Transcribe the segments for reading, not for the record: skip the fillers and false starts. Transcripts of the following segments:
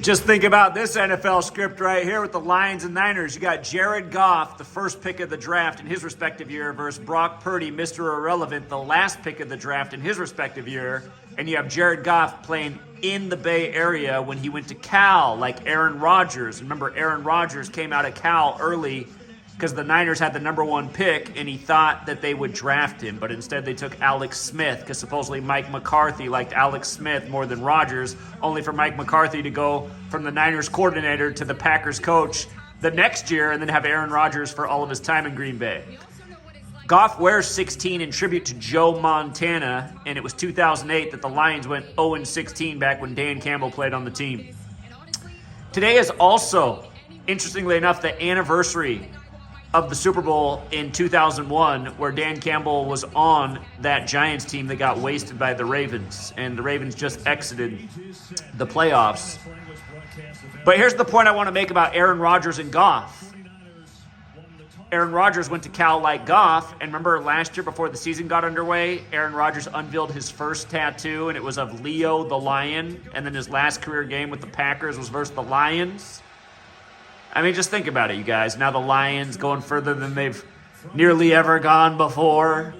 Just think about this NFL script right here with the Lions and Niners. You got Jared Goff, the first pick of the draft in his respective year, versus Brock Purdy, Mr. Irrelevant, the last pick of the draft in his respective year. And you have Jared Goff playing in the Bay Area when he went to Cal, like Aaron Rodgers. Remember, Aaron Rodgers came out of Cal early because the Niners had the number 1 pick, and he thought that they would draft him, but instead they took Alex Smith, because supposedly Mike McCarthy liked Alex Smith more than Rodgers, only for Mike McCarthy to go from the Niners coordinator to the Packers coach the next year, and then have Aaron Rodgers for all of his time in Green Bay. Goff wears 16 in tribute to Joe Montana, and it was 2008 that the Lions went 0-16 back when Dan Campbell played on the team. Today is also, interestingly enough, the anniversary of the Super Bowl in 2001, where Dan Campbell was on that Giants team that got wasted by the Ravens, and the Ravens just exited the playoffs. But here's the point I want to make about Aaron Rodgers and Goff. Aaron Rodgers went to Cal like Goff, and remember last year before the season got underway, Aaron Rodgers unveiled his first tattoo, and it was of Leo the Lion, and then his last career game with the Packers was versus the Lions. I mean, just think about it, you guys. Now the Lions going further than they've nearly ever gone before.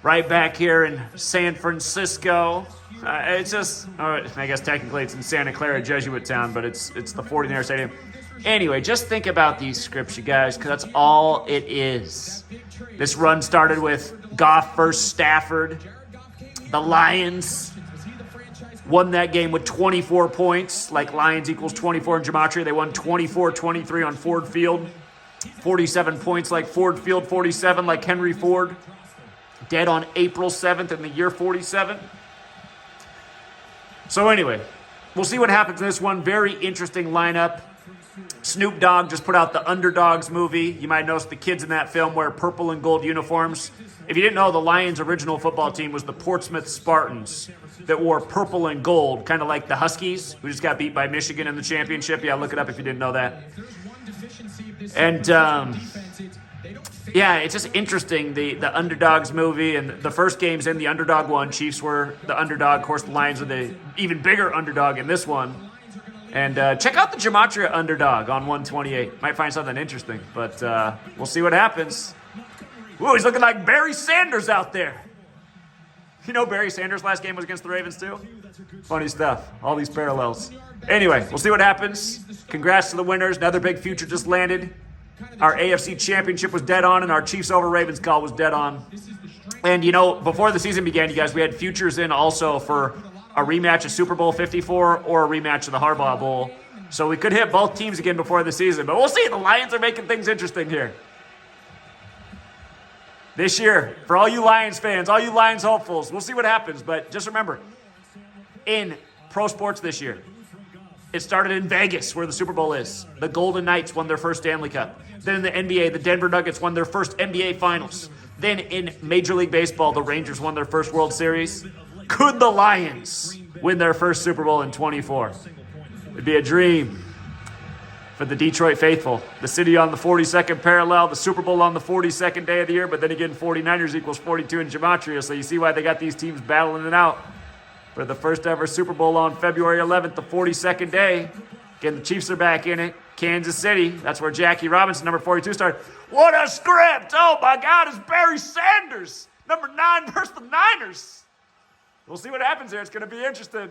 Right back here in San Francisco. It's just, I guess technically it's in Santa Clara, Jesuit town, but it's the 49er Stadium. Anyway, just think about these scripts, you guys, because that's all it is. This run started with Goff versus Stafford. The Lions won that game with 24 points, like Lions equals 24 in Gematria. They won 24-23 on Ford Field. 47 points like Ford Field, 47 like Henry Ford. Dead on April 7th in the year 47. So anyway, we'll see what happens in this one. Very interesting lineup. Snoop Dogg just put out the Underdogs movie. You might notice the kids in that film wear purple and gold uniforms. If you didn't know, the Lions' original football team was the Portsmouth Spartans that wore purple and gold, kind of like the Huskies, who just got beat by Michigan in the championship. Yeah, look it up if you didn't know that. And, yeah, it's just interesting, the Underdogs movie, and the first game's in the underdog one. Chiefs were the underdog. Of course, the Lions are the even bigger underdog in this one. And check out the Gematria Underdog on 128. Might find something interesting, but we'll see what happens. Ooh, he's looking like Barry Sanders out there. You know Barry Sanders' last game was against the Ravens too? Funny stuff. All these parallels. Anyway, we'll see what happens. Congrats to the winners. Another big future just landed. Our AFC Championship was dead on, and our Chiefs over Ravens call was dead on. And, you know, before the season began, you guys, we had futures in also for a rematch of Super Bowl 54 or a rematch of the Harbaugh Bowl. So we could hit both teams again before the season. But we'll see. The Lions are making things interesting here. This year, for all you Lions fans, all you Lions hopefuls, we'll see what happens. But just remember, in pro sports this year, it started in Vegas, where the Super Bowl is. The Golden Knights won their first Stanley Cup. Then in the NBA, the Denver Nuggets won their first NBA Finals. Then in Major League Baseball, the Rangers won their first World Series. Could the Lions win their first Super Bowl in 24? It'd be a dream for the Detroit faithful. The city on the 42nd parallel, the Super Bowl on the 42nd day of the year, but then again, 49ers equals 42 in Gematria, so you see why they got these teams battling it out for the first ever Super Bowl on February 11th, the 42nd day. Again, the Chiefs are back in it. Kansas City, that's where Jackie Robinson, number 42, started. What a script! Oh my God, it's Barry Sanders, number 9 versus the Niners. We'll see what happens here. It's going to be interesting.